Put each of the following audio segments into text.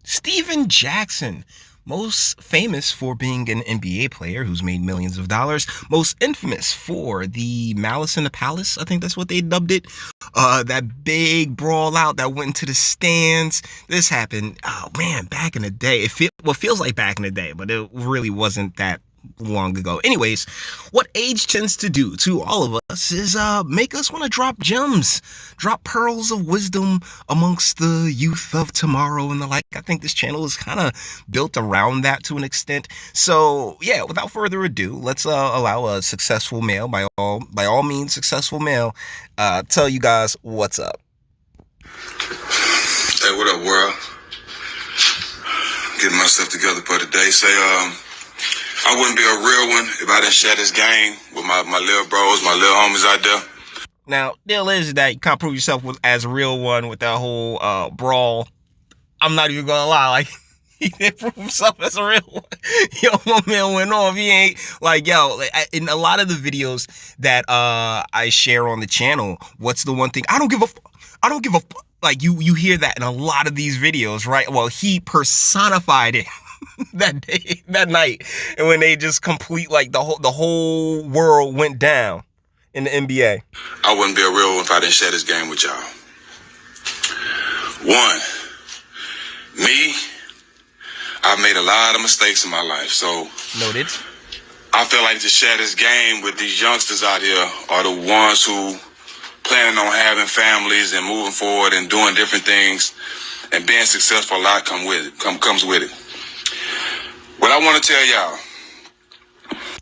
Steven Jackson, most famous for being an NBA player who's made millions of dollars, most infamous for the Malice in the Palace, I think that's what they dubbed it, that big brawl out that went into the stands. This happened, oh man, back in the day. Feels like back in the day, but it really wasn't that long ago. Anyways, what age tends to do to all of us is make us want to drop gems, drop pearls of wisdom amongst the youth of tomorrow and the like. I think this channel is kind of built around that to an extent. So yeah, without further ado, let's allow a successful male, by all means successful male, tell you guys what's up. Hey, what up, world? Getting myself together for the day. I wouldn't be a real one if I didn't share this game with my little bros, my little homies out there. Now, deal is that you can't prove yourself as a real one with that whole brawl. I'm not even gonna lie, like, he didn't prove himself as a real one. Yo, my man went off. He ain't, like, yo, in a lot of the videos that I share on the channel, what's the one thing? I don't give a like, you hear that in a lot of these videos, right? Well, he personified it that day, that night, and when they just complete, like, the whole world went down in the NBA. I wouldn't be a real one if I didn't share this game with y'all. One, me, I've made a lot of mistakes in my life, so noted. I feel like to share this game with these youngsters out here are the ones who planning on having families and moving forward and doing different things, and being successful. A lot comes with it. What I want to tell y'all.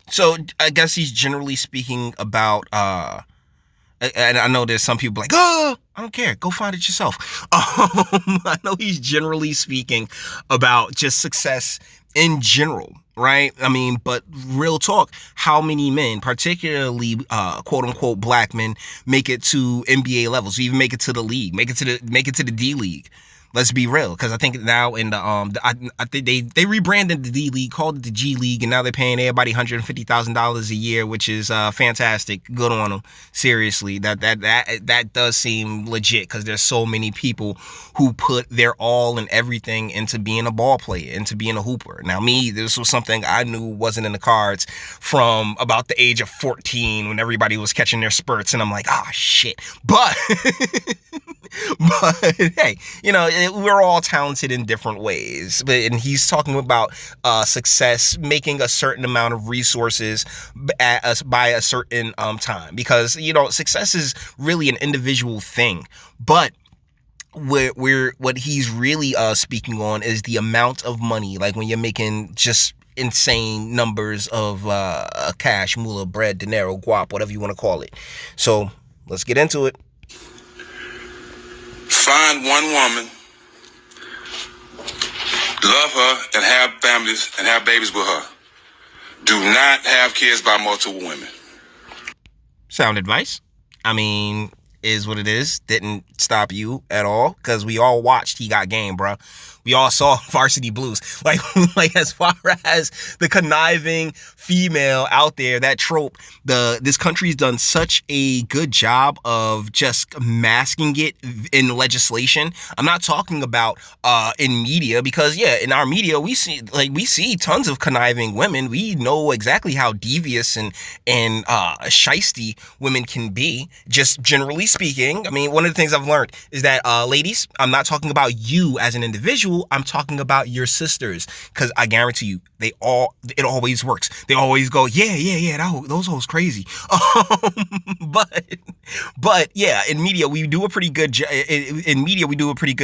So I guess he's generally speaking about, and I know there's some people like, oh, I don't care, go find it yourself. I know he's generally speaking about just success in general, right? I mean, but real talk, how many men, particularly quote unquote black men, make it to NBA levels, even make it to the league, make it to the D League? Let's be real, because I think now in the I think they rebranded the D League, called it the G League, and now they're paying everybody $150,000 a year, which is fantastic. Good on them. Seriously, that does seem legit, because there's so many people who put their all and everything into being a ball player, into being a hooper. Now, me, this was something I knew wasn't in the cards from about the age of 14, when everybody was catching their spurts, and I'm like, ah, shit. But but hey, you know, we're all talented in different ways. And he's talking about success, making a certain amount of resources by a certain time, because, you know, success is really an individual thing. But what he's really speaking on is the amount of money, like when you're making just insane numbers of cash, moolah, bread, dinero, guap, whatever you want to call it. So let's get into it. Find one woman, love her, and have families and have babies with her. Do not have kids by multiple women. Sound advice? I mean, is what it is. Didn't stop you at all, because we all watched He Got Game, bro. We all saw Varsity Blues. Like as far as the conniving female out there, that trope, this country's done such a good job of just masking it in legislation. I'm not talking about in media, because yeah, in our media we see tons of conniving women. We know exactly how devious and shisty women can be, just generally speaking. I mean, one of the things I've learned is that ladies, I'm not talking about you as an individual. I'm talking about your sisters, because I guarantee you, it always works. They always go, yeah, those hoes crazy. But yeah, in media we do a pretty good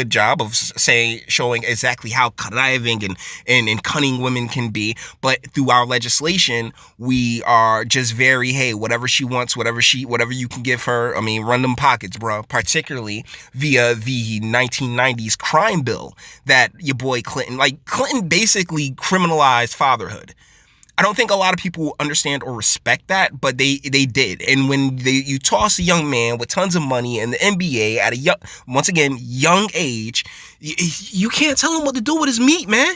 job of showing exactly how conniving and cunning women can be. But through our legislation, we are just very, hey, whatever she wants, whatever you can give her. I mean, run them pockets, bro. Particularly via the 1990s crime bill that your boy Clinton basically criminalized fatherhood. I don't think a lot of people understand or respect that, but they did. And when you toss a young man with tons of money in the NBA at a young age, you can't tell him what to do with his meat, man.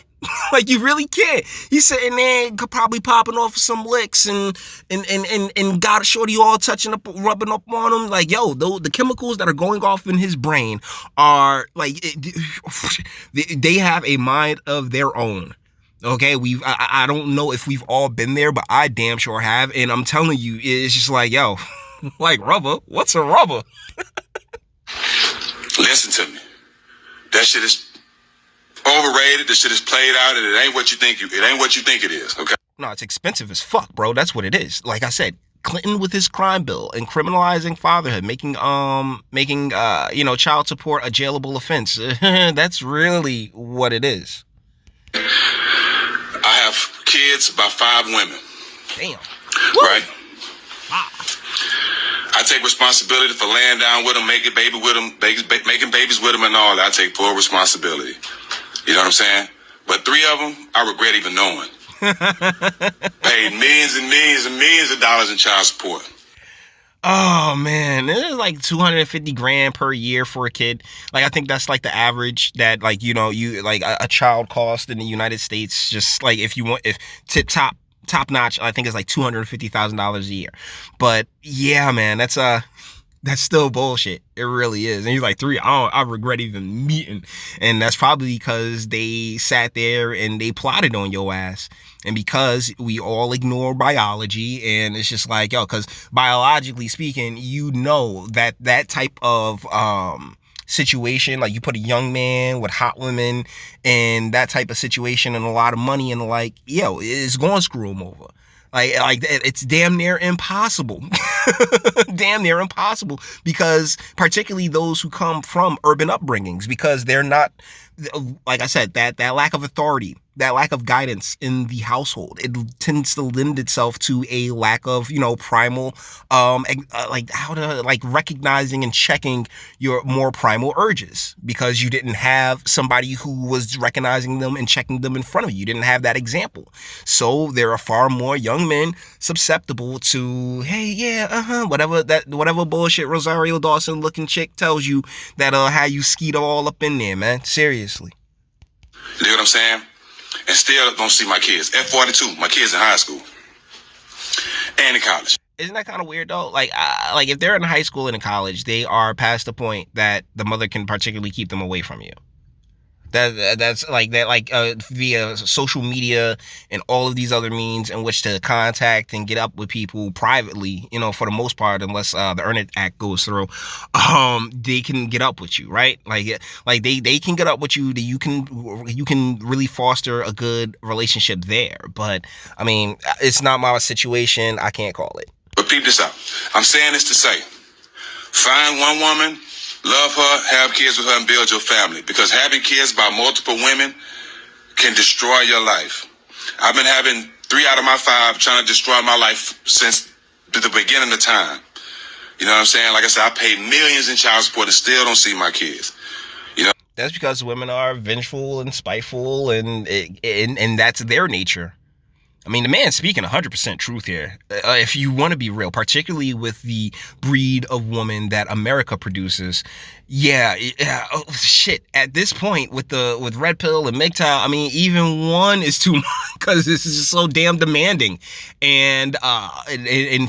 Like, you really can't. He's sitting there probably popping off some licks and got a shorty all touching up, rubbing up on him. Like, yo, the chemicals that are going off in his brain are like, they have a mind of their own. Okay, I don't know if we've all been there, but I damn sure have. And I'm telling you, it's just like, yo, like rubber. What's a rubber? Listen to me. That shit is overrated. The shit is played out, and it ain't what you think it is. Okay. No, it's expensive as fuck, bro. That's what it is. Like I said, Clinton with his crime bill and criminalizing fatherhood, making child support a jailable offense. That's really what it is. I have kids by 5 women. Damn. Right. Wow. I take responsibility for laying down with them, making babies with them, and all that. I take full responsibility. You know what I'm saying? But 3 of them, I regret even knowing. Paid millions and millions and millions of dollars in child support. Oh man, it is like $250,000 per year for a kid. Like, I think that's like the average that, like, you like a child cost in the United States. Just like if top notch, I think it's like $250,000 a year. But yeah, man, that's still bullshit. It really is. And he's like, 3, I regret even meeting. And that's probably because they sat there and they plotted on your ass. And because we all ignore biology, and it's just like, yo, because biologically speaking, that type of situation, like you put a young man with hot women and that type of situation and a lot of money and like, yo, it's going to screw him over. Like it's damn near impossible. Damn near impossible, because particularly those who come from urban upbringings, because they're not, like I said, that lack of authority, that lack of guidance in the household, it tends to lend itself to a lack of, primal, like how to, like, recognizing and checking your more primal urges, because you didn't have somebody who was recognizing them and checking them in front of you. You didn't have that example. So there are far more young men susceptible to, hey, yeah, whatever bullshit Rosario Dawson looking chick tells you that how you skeet all up in there, man. Seriously. You know what I'm saying? And still don't see my kids. At 42, my kids in high school and in college. Isn't that kind of weird though? Like if they're in high school and in college, they are past the point that the mother can particularly keep them away from you. That's like that, like via social media and all of these other means in which to contact and get up with people privately, for the most part, unless the Earn It Act goes through, they can get up with you, right? Like they can get up with you. That you can really foster a good relationship there. But I mean, it's not my situation. I can't call it. But peep this out. I'm saying this to say, find one woman, love her, have kids with her, and build your family. Because having kids by multiple women can destroy your life. I've been having 3 out of my 5 trying to destroy my life since the beginning of time. You know what I'm saying? Like I said, I paid millions in child support and still don't see my kids. That's because women are vengeful and spiteful, and that's their nature. I mean, the man's speaking 100% truth here. If you want to be real, particularly with the breed of woman that America produces, shit. At this point, with Red Pill and MGTOW, I mean, even one is too much, because this is just so damn demanding, and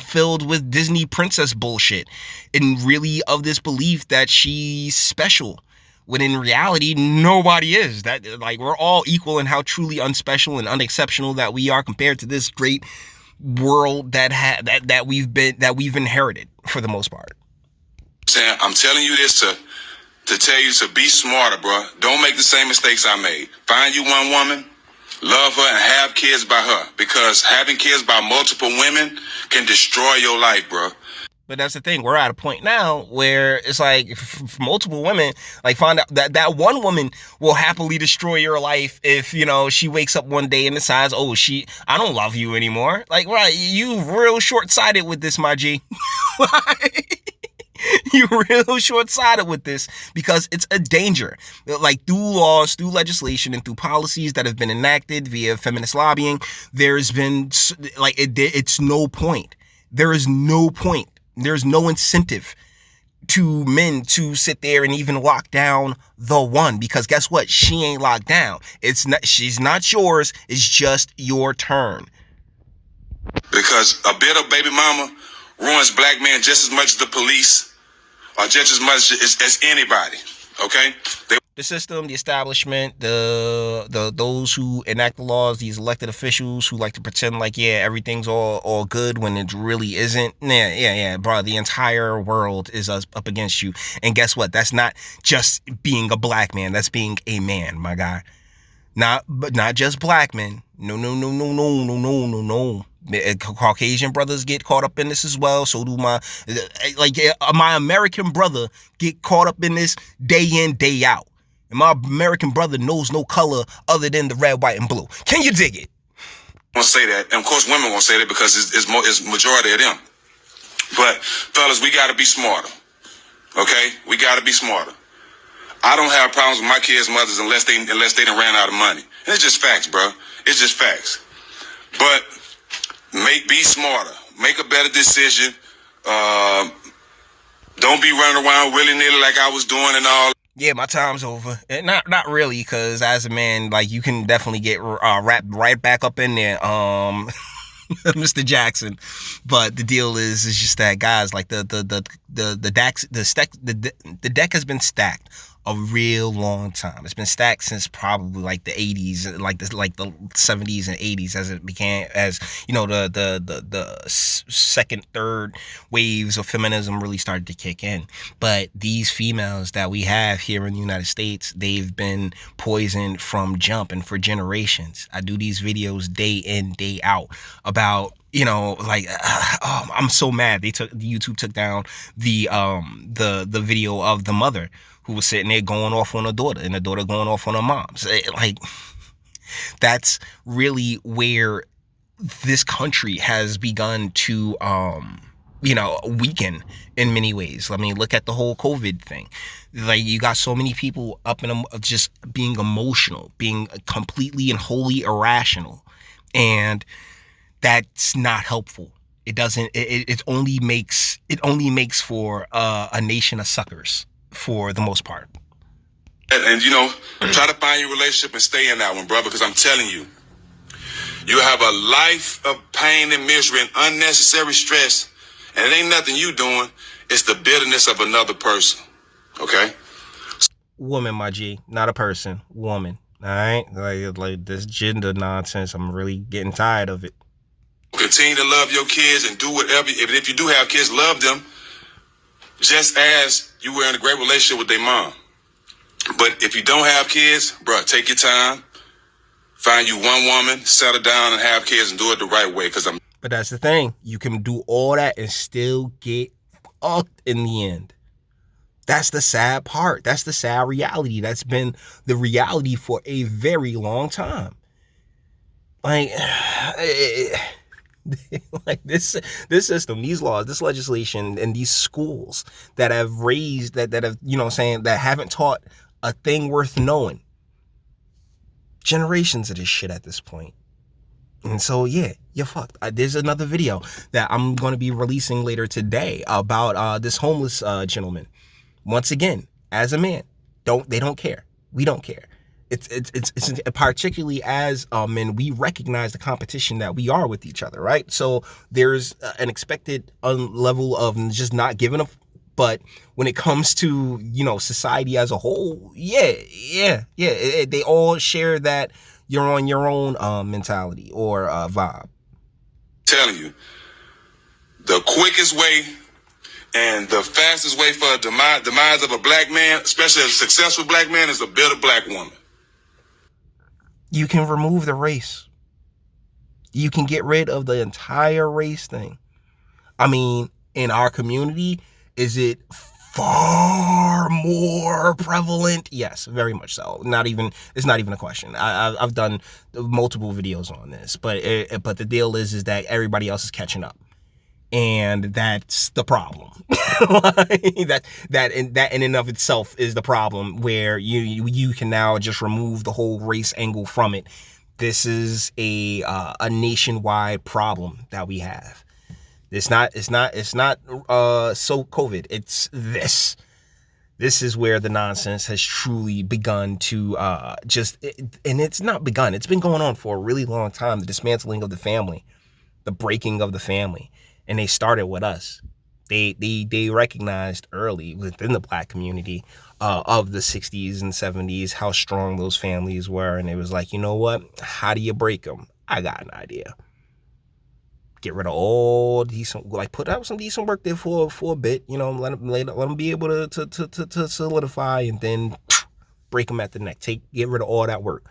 filled with Disney princess bullshit, and really of this belief that she's special, when in reality nobody is. That, like, we're all equal in how truly unspecial and unexceptional that we are compared to this great world that we've inherited for the most part. I'm telling you this to tell you to be smarter, bro. Don't make the same mistakes I made. Find you one woman, love her, and have kids by her, because having kids by multiple women can destroy your life, bro. But that's the thing. We're at a point now where it's like, for multiple women, like, find out that one woman will happily destroy your life if, she wakes up one day and decides, I don't love you anymore. Like, right, you real short-sighted with this, my G. You're real short-sighted with this, because it's a danger. Like, through laws, through legislation, and through policies that have been enacted via feminist lobbying, there's been, like, it's no point. There is no point. There's no incentive to men to sit there and even lock down the one, because guess what? She ain't locked down. She's not yours. It's just your turn. Because a bit of baby mama ruins black men just as much as the police or just as much as anybody. Okay? The system, the establishment, the those who enact the laws, these elected officials who like to pretend like, yeah, everything's all good when it really isn't. Yeah, bro. The entire world is up against you. And guess what? That's not just being a black man. That's being a man, my guy. Not just black men. No. Caucasian brothers get caught up in this as well. So do my American brother get caught up in this day in, day out. And my American brother knows no color other than the red, white, and blue. Can you dig it? I'm gonna say that, and of course women won't say that because it's majority of them. But fellas, we gotta be smarter. Okay, we gotta be smarter. I don't have problems with my kids' mothers unless they done ran out of money. And it's just facts, bro. It's just facts. But be smarter. Make a better decision. Don't be running around willy-nilly like I was doing and all. Yeah, my time's over. Not really, because as a man, like, you can definitely get wrapped right back up in there, Mr. Jackson. But the deal is just that, guys, like the deck has been stacked a real long time. It's been stacked since probably like the 80s, like the 70s and 80s, as it began, as you know, the second, third waves of feminism really started to kick in. But these females that we have here in the United States, they've been poisoned from jump and for generations. I do these videos day in, day out about, you know, like, I'm so mad YouTube took down the video of the mother who was sitting there going off on her daughter and the daughter going off on her mom. Like, that's really where this country has begun to, weaken in many ways. I mean, look at the whole COVID thing. Like, you got so many people up in just being emotional, being completely and wholly irrational. And that's not helpful. It doesn't, it only makes for a nation of suckers for the most part. And you know, try to find your relationship and stay in that one, brother, because I'm telling you, you have a life of pain and misery and unnecessary stress, and it ain't nothing you doing. It's the bitterness of another person. Okay? Woman, my G, not a person. Woman. All right? Like this gender nonsense, I'm really getting tired of it. Continue to love your kids and do whatever. If you do have kids, love them just as you were in a great relationship with their mom. But if you don't have kids, bro, take your time. Find you one woman, settle down and have kids and do it the right way. But that's the thing. You can do all that and still get fucked in the end. That's the sad part. That's the sad reality. That's been the reality for a very long time. Like, like this system, these laws, this legislation, and these schools that have raised, that have, you know what I'm saying, that haven't taught a thing worth knowing. Generations of this shit at this point. And so, yeah, you're fucked. There's another video that I'm going to be releasing later today about this homeless gentleman. Once again, as a man, they don't care. We don't care. It's particularly as men, we recognize the competition that we are with each other, right? So there's an expected level of just not giving a. But when it comes to, you know, society as a whole, they all share that you're on your own mentality or vibe. Telling you, the quickest way and the fastest way for a demise of a black man, especially a successful black man, is a bitter black woman. You can remove the race. You can get rid of the entire race thing. I mean, in our community, is it far more prevalent? Yes, very much so. It's not even a question. I've done multiple videos on this, but the deal is that everybody else is catching up. And that's the problem. that in and of itself is the problem, where you can now just remove the whole race angle from it. This is a nationwide problem that we have. It's not so COVID. It's this. This is where the nonsense has truly begun to and it's not begun. It's been going on for a really long time. The dismantling of the family, the breaking of the family, and they started with us. They recognized early within the black community of the 60s and 70s how strong those families were, and it was like, you know what? How do you break them? I got an idea. Get rid of all decent, like put out some decent work there for a bit, you know, let them be able to solidify, and then break them at the neck. Get rid of all that work.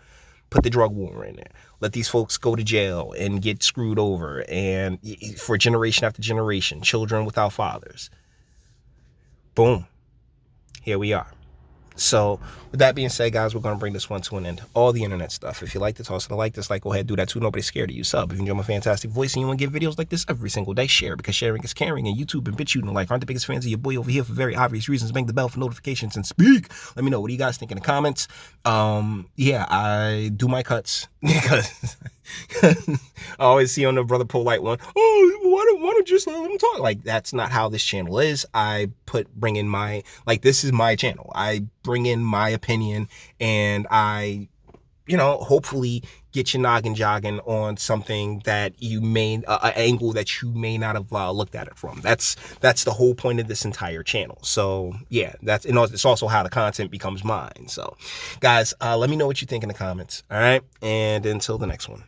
Put the drug war in there. Let these folks go to jail and get screwed over, and for generation after generation, children without fathers. Boom. Here we are. So with that being said, guys, we're going to bring this one to an end. All the internet stuff. If you like this, also like this, go ahead, do that too. Nobody's scared of you. Sub. If you enjoy my fantastic voice and you want to get videos like this every single day, share, because sharing is caring. And YouTube and BitChute and Life aren't the biggest fans of your boy over here for very obvious reasons. Bang the bell for notifications and speak. Let me know. What do you guys think in the comments? Yeah, I do my cuts because I always see on the Brother Polite one, oh, why don't just let them talk? Like, that's not how this channel is. Bring in my, this is my channel. I bring in my opinion, and I, hopefully get your noggin jogging on something that you may, an angle that you may not have looked at it from. That's the whole point of this entire channel. So yeah, it's also how the content becomes mine. So guys, let me know what you think in the comments. All right. And until the next one.